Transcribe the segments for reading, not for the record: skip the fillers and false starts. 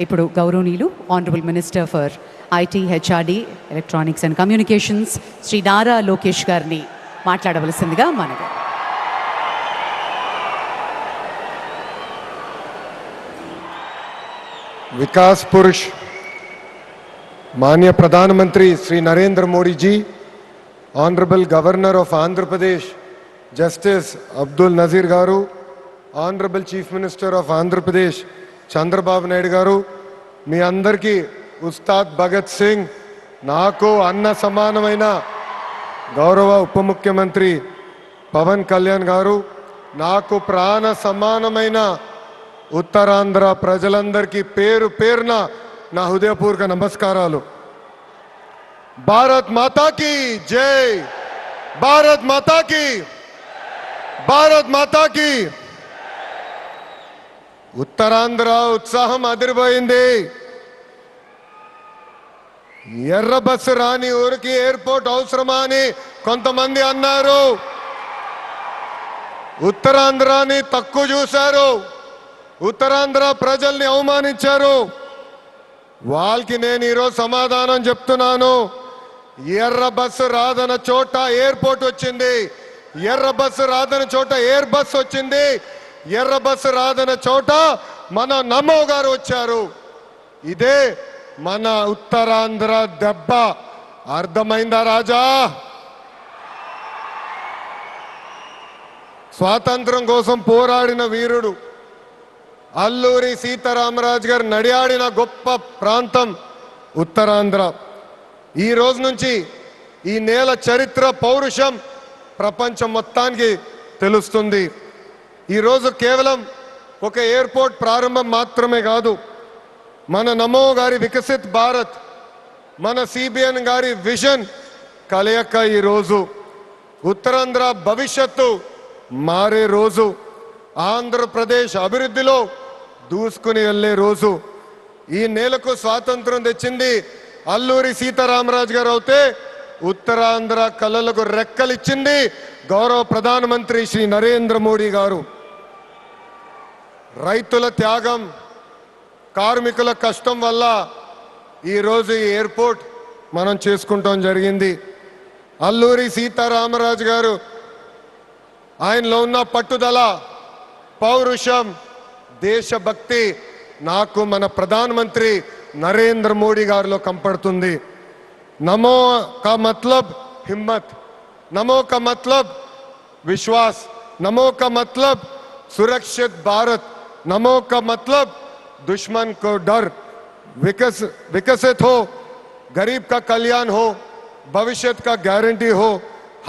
ఇప్పుడు గౌరవనీయులు honourable minister for IT, HRD, electronics and communications Shri Nara Lokesh గారిని మాట్లాడవలసిందిగా మనవి. विकास पुरुष माननीय प्रधानमंत्री Shri Narendra Modi ji, honourable governor of Andhra Pradesh justice Abdul Nazeer garu, honourable chief minister of Andhra Pradesh Chandrababu Naidu garu, మీ అందరికీ ఉస్తాద్ భగత్ సింగ్, నాకు అన్న సమానమైన గౌరవ ఉప ముఖ్యమంత్రి పవన్ కళ్యాణ్ గారు, నాకు ప్రాణ సమానమైన ఉత్తరాంధ్ర ప్రజలందరికీ పేరు పేరున నా హృదయపూర్వక నమస్కారాలు. భారత్ మాతాకి జై, భారత్ మాతాకి, భారత్ మాతాకి. ఉత్తరాంధ్ర ఉత్సాహం అదిరిపోయింది. ఎర్ర బస్సు రాని ఊరికి ఎయిర్పోర్ట్ అవసరమా అని కొంతమంది అన్నారు. ఉత్తరాంధ్రాని తక్కువ చూశారు, ఉత్తరాంధ్ర ప్రజల్ని అవమానించారు. వాళ్ళకి నేను ఈరోజు సమాధానం చెప్తున్నాను. ఎర్ర బస్సు రాదన్న చోట ఎయిర్పోర్ట్ వచ్చింది, ఎర్ర బస్సు రాదన్న చోట ఎయిర్ బస్ వచ్చింది, ఎర్ర బస్సు రాదన్న చోట మన నమో గారు వచ్చారు. ఇదే మన ఉత్తరాంధ్ర దెబ్బ. అర్థమైందా రాజా? స్వాతంత్రం కోసం పోరాడిన వీరుడు అల్లూరి సీతారామరాజు గారు నడియాడిన గొప్ప ప్రాంతం ఉత్తరాంధ్ర. ఈ రోజు నుంచి ఈ నేల చరిత్ర, పౌరుషం ప్రపంచం మొత్తానికి తెలుస్తుంది. ఈరోజు కేవలం ఒక ఎయిర్పోర్ట్ ప్రారంభం మాత్రమే కాదు, మన నమో గారి వికసిత్ భారత్, మన సిబిఎన్ గారి విజన్ కలయిక ఈరోజు ఉత్తరాంధ్ర భవిష్యత్తు మారే రోజు, ఆంధ్రప్రదేశ్ అభివృద్ధిలో దూసుకుని వెళ్ళే రోజు. ఈ నేలకు స్వాతంత్రం తెచ్చింది అల్లూరి సీతారామరాజు గారు అవుతే, ఉత్తరాంధ్ర కళలకు రెక్కలిచ్చింది గౌరవ ప్రధానమంత్రి శ్రీ నరేంద్ర మోడీ గారు. రైతుల త్యాగం, కార్మికుల కష్టం వల్ల ఈరోజు ఈ ఎయిర్పోర్ట్ మనం చేసుకుంటాం జరిగింది. అల్లూరి సీతారామరాజు గారు ఆయనలో ఉన్న పట్టుదల, పౌరుషం, దేశభక్తి నాకు మన ప్రధానమంత్రి నరేంద్ర మోడీ గారిలో కంపడుతుంది. నమో కా మతలబ్ హిమ్మత్, నమో కా మతలబ్ విశ్వాస్, నమో కా మతలబ్ सुरक्षित भारत, नमो का मतलब दुश्मन को डर, विकसित हो, गरीब का कल्याण हो, भविष्य का गारंटी हो.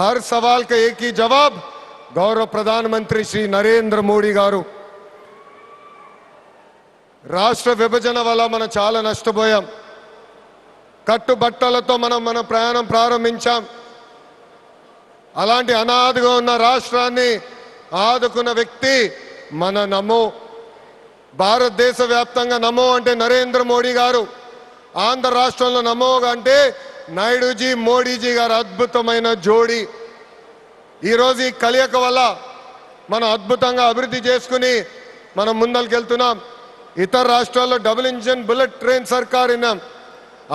हर सवाल का एक ही जवाब गौरव प्रधानमंत्री श्री नरेंद्र मोदी गारू. రాష్ట్ర విభజన వల్ల మనం చాలా నష్టపోయాం. కట్టుబట్టలతో మన ప్రయాణం ప్రారంభించాం. అలాంటి అనాథగా ఉన్న రాష్ట్రాన్ని ఆదుకున్న వ్యక్తి మన నమో. భారతదేశ వ్యాప్తంగా నమో అంటే నరేంద్ర మోడీ గారు, ఆంధ్ర రాష్ట్రంలో నమో అంటే నాయుడుజీ, మోడీజీ గారు అద్భుతమైన జోడీ. ఈరోజు ఈ కలయిక వల్ల మనం అద్భుతంగా అభివృద్ధి చేసుకుని మనం ముందరికెళ్తున్నాం. ఇతర రాష్ట్రాల్లో డబుల్ ఇంజిన్ బుల్లెట్ ట్రైన్ సర్కార్ విన్నాం.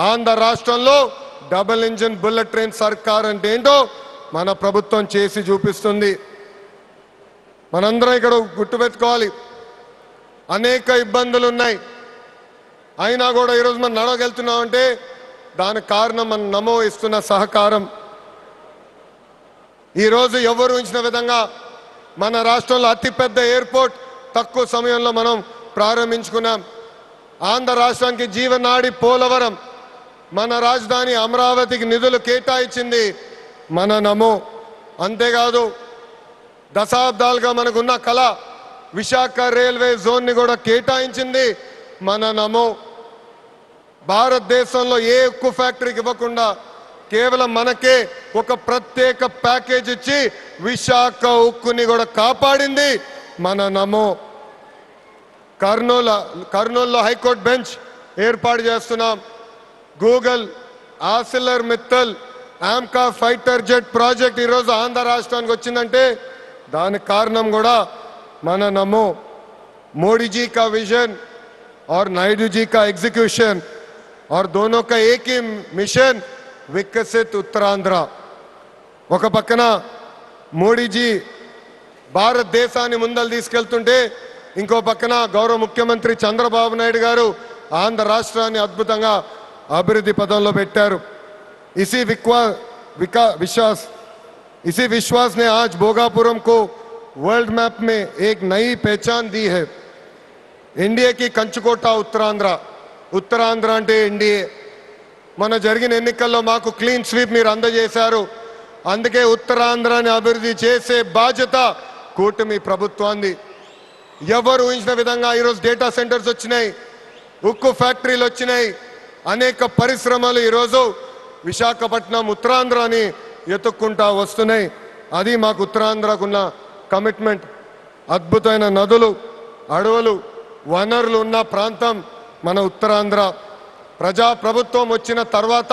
ఆంధ్ర రాష్ట్రంలో డబుల్ ఇంజిన్ బుల్లెట్ ట్రైన్ సర్కార్ అంటే ఏంటో మన ప్రభుత్వం చేసి చూపిస్తుంది. మనందరం ఇక్కడ గుర్తుపెట్టుకోవాలి, అనేక ఇబ్బందులు ఉన్నాయి. అయినా కూడా ఈరోజు మనం నడవగలుగుతున్నామంటే దానికి కారణం మన నమో ఇస్తున్న సహకారం. ఈరోజు ఎవరు ఊహించిన విధంగా మన రాష్ట్రంలో అతిపెద్ద ఎయిర్పోర్ట్ తక్కువ సమయంలో మనం ప్రారంభించుకున్నాం. ఆంధ్ర రాష్ట్రానికి జీవనాడి పోలవరం, మన రాజధాని అమరావతికి నిధులు కేటాయించింది మన నమో. అంతేకాదు దశాబ్దాలుగా మనకున్న కళ విశాఖ రైల్వే జోన్ని కూడా కేటాయించింది మన నమో. భారతదేశంలో ఏ ఉక్కు ఫ్యాక్టరీకి ఇవ్వకుండా కేవలం మనకే ఒక ప్రత్యేక ప్యాకేజ్ ఇచ్చి విశాఖ ఉక్కుని కూడా కాపాడింది మన నమో. కర్నూలులో హైకోర్టు బెంచ్ ఏర్పాటు చేస్తున్నాం. Google, ఆసిలర్ Mittal, AMCA fighter jet project ఈరోజు ఆంధ్ర రాష్ట్రానికి వచ్చిందంటే దానికి కారణం కూడా మన నమో. మోడీ जी का विजन, और नायडू जी का एग्जीक्यूशन और दोनों का एक ही मिशन विकसित उत्तरांध्र ఒక పక్కన మోడీజీ భారతదేశాన్ని ముందలు తీసుకెళ్తుంటే ఇంకో పక్కన గౌరవ ముఖ్యమంత్రి చంద్రబాబు నాయుడు గారు ఆంధ్ర రాష్ట్రాన్ని అద్భుతంగా అభివృద్ధి పదంలో పెట్టారు इसी विश्वास ने आज भोगापुरम को वर्ल्ड मैप में एक नई पहचान दी है एनडीए की कंचुकोट उत्तरांध्र అంటే ఎన్డీఏ మన జరిగిన ఎన్నికల్లో మాకు క్లీన్ స్వీప్ మీరు అందజేశారు అందుకే ఉత్తరాంధ్రాని అభివృద్ధి చేసే బాధ్యత కూటమి ప్రభుత్వాన్ని ఎవరు ఊహించిన విధంగా ఈరోజు డేటా సెంటర్స్ వచ్చినాయి ఉక్కు ఫ్యాక్టరీలు వచ్చినాయి అనేక పరిశ్రమలు ఈరోజు విశాఖపట్నం ఉత్తరాంధ్రాని ఎత్తుక్కుంటా వస్తున్నాయి అది మాకు ఉత్తరాంధ్రకున్న కమిట్మెంట్ అద్భుతమైన నదులు అడవులు వనరులు ఉన్న ప్రాంతం మన ఉత్తరాంధ్ర ప్రజా ప్రభుత్వం వచ్చిన తర్వాత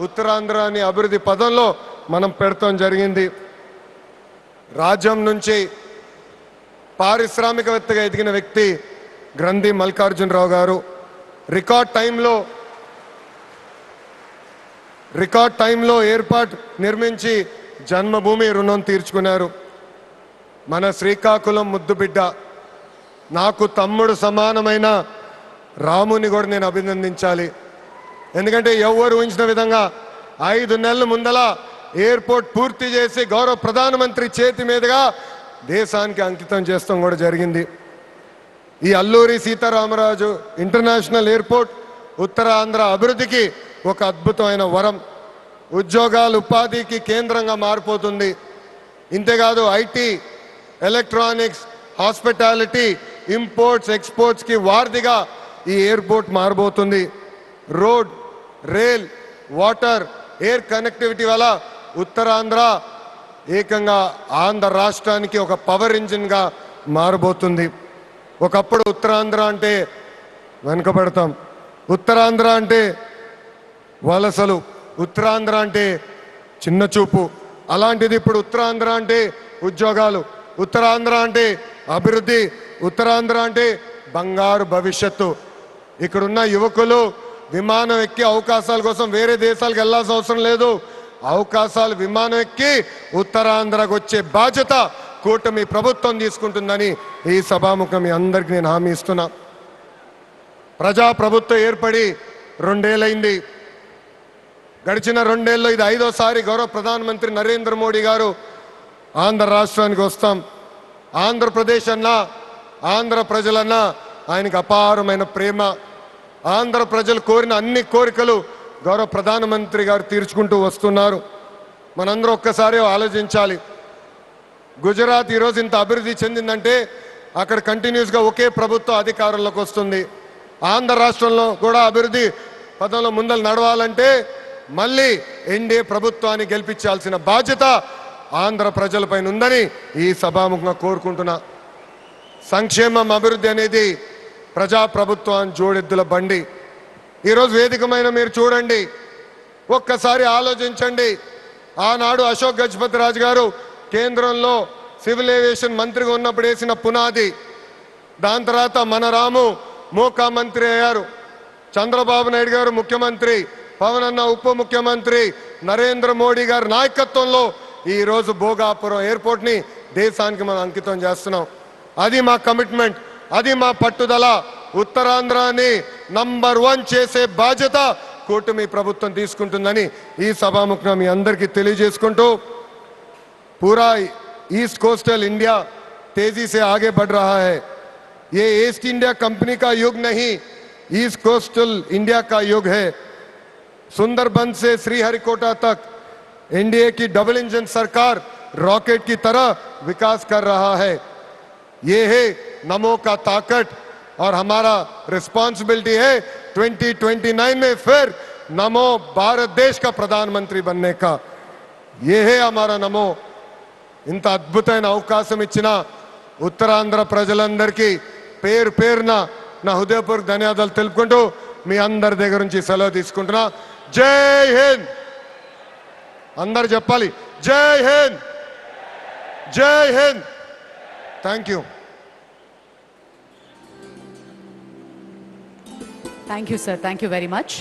ఉత్తరాంధ్రాని అభివృద్ధి పదంలో మనం పెడతాం జరిగింది రాజ్యం నుంచి పారిశ్రామికవేత్తగా ఎదిగిన వ్యక్తి గ్రంథి మల్లికార్జునరావు గారు రికార్డ్ టైంలో ఎయిర్పోర్ట్ నిర్మించి జన్మభూమి రుణం తీర్చుకున్నారు మన శ్రీకాకుళం ముద్దుబిడ్డ నాకు తమ్ముడు సమానమైన రాముని కూడా నేను అభినందించాలి ఎందుకంటే ఎవరు ఊహించిన విధంగా 5 నెలల ముందల ఎయిర్పోర్ట్ పూర్తి చేసి గౌరవ ప్రధానమంత్రి చేతి మీదుగా దేశానికి అంకితం చేస్తాం కూడా జరిగింది ఈ అల్లూరి సీతారామరాజు ఇంటర్నేషనల్ ఎయిర్పోర్ట్ ఉత్తరాంధ్ర అభివృద్ధికి ఒక అద్భుతమైన వరం ఉద్యోగాలు ఉపాధికి కేంద్రంగా మారిపోతుంది ఇంతేకాదు IT electronics hospitality imports exports కి వారధిగా ఈ ఎయిర్పోర్ట్ మారబోతుంది road rail water air connectivity వల్ల ఉత్తరాంధ్ర ఏకంగా ఆంధ్ర రాష్ట్రానికి ఒక పవర్ ఇంజిన్ గా మారబోతుంది ఒకప్పుడు ఉత్తరాంధ్ర అంటే వెనుకబడతాం ఉత్తరాంధ్ర అంటే వలసలు ఉత్తరాంధ్ర అంటే చిన్న చూపు అలాంటిది ఇప్పుడు ఉత్తరాంధ్ర అంటే ఉద్యోగాలు ఉత్తరాంధ్ర అంటే అభివృద్ధి ఉత్తరాంధ్ర అంటే బంగారు భవిష్యత్తు ఇక్కడున్న యువకులు విమానం ఎక్కి అవకాశాల కోసం వేరే దేశాలకు వెళ్ళాల్సిన అవసరం లేదు అవకాశాలు విమానం ఎక్కి ఉత్తరాంధ్రకు వచ్చే బాధ్యత కూటమి ప్రభుత్వం తీసుకుంటుందని ఈ సభాముఖం మీ అందరికీ నేను హామీ ఇస్తున్నా ప్రజా ప్రభుత్వం ఏర్పడి 2 ఏళ్ళైంది గడిచిన 2 ఏళ్ళలో ఇది 5వ గౌరవ ప్రధానమంత్రి నరేంద్ర మోడీ గారు ఆంధ్ర రాష్ట్రానికి వస్తాం ఆంధ్రప్రదేశ్ అన్నా ఆంధ్ర ప్రజలన్నా ఆయనకు అపారమైన ప్రేమ ఆంధ్ర ప్రజలు కోరిన అన్ని కోరికలు గౌరవ ప్రధానమంత్రి గారు తీర్చుకుంటూ వస్తున్నారు మనందరూ ఒక్కసారి ఆలోచించాలి గుజరాత్ ఈరోజు ఇంత అభివృద్ధి చెందిందంటే అక్కడ కంటిన్యూస్గా ఒకే ప్రభుత్వం అధికారంలోకి వస్తుంది ఆంధ్ర రాష్ట్రంలో కూడా అభివృద్ధి పదంలో ముందలు నడవాలంటే మళ్ళీ ఎన్డీఏ ప్రభుత్వాన్ని గెలిపించాల్సిన బాధ్యత ఆంధ్ర ప్రజలపైన ఉందని ఈ సభాముఖంగా కోరుకుంటున్నా సంక్షేమం అభివృద్ధి అనేది ప్రజా ప్రభుత్వాన్ని జోడెద్దుల బండి ఈరోజు వేదికమైన మీరు చూడండి ఒక్కసారి ఆలోచించండి ఆనాడు అశోక్ గజపతి రాజు గారు కేంద్రంలో సివిల్ ఏవియేషన్ మంత్రిగా ఉన్నప్పుడు వేసిన పునాది దాని తర్వాత మన రాము మోకా మంత్రి అయ్యారు చంద్రబాబు నాయుడు గారు ముఖ్యమంత్రి పవన్ అన్న ఉప ముఖ్యమంత్రి నరేంద్ర మోడీ గారి నాయకత్వంలో ఈ రోజు భోగాపురం ఎయిర్పోర్ట్ ని దేశానికి మనం అంకితం చేస్తున్నాం అది మా కమిట్మెంట్ అది మా పట్టుదల ఉత్తరాంధ్రాని నంబర్ 1 చేసే బాధ్యత కూటమి ప్రభుత్వం తీసుకుంటుందని ఈ సభాముఖంగా మీ అందరికీ తెలియజేసుకుంటూ पूरा ईस्ट कोस्टल इंडिया तेजी से आगे बढ़ रहा है ये ईस्ट इंडिया कंपनी का युग नहीं ईस्ट कोस्टल इंडिया का युग है सुंदरबन से श्रीहरिकोटा तक एनडीए की डबल इंजन सरकार रॉकेट की तरह विकास कर रहा है ये है नमो का ताकत और हमारा रिस्पॉन्सिबिलिटी है 2029 में फिर नमो भारत देश का प्रधानमंत्री बनने का ये है हमारा नमो ఇంత అద్భుతమైన అవకాశం ఇచ్చిన ఉత్తరాంధ్ర ప్రజలందరికీ పేరు పేరున నా హృదయపూర్వక ధన్యవాదాలు తెలుపుకుంటూ మీ అందరి దగ్గర నుంచి సెలవు తీసుకుంటున్నా జై హింద్ అందరు చెప్పాలి జై హింద్ జై Hind thank you thank you sir, thank you very much.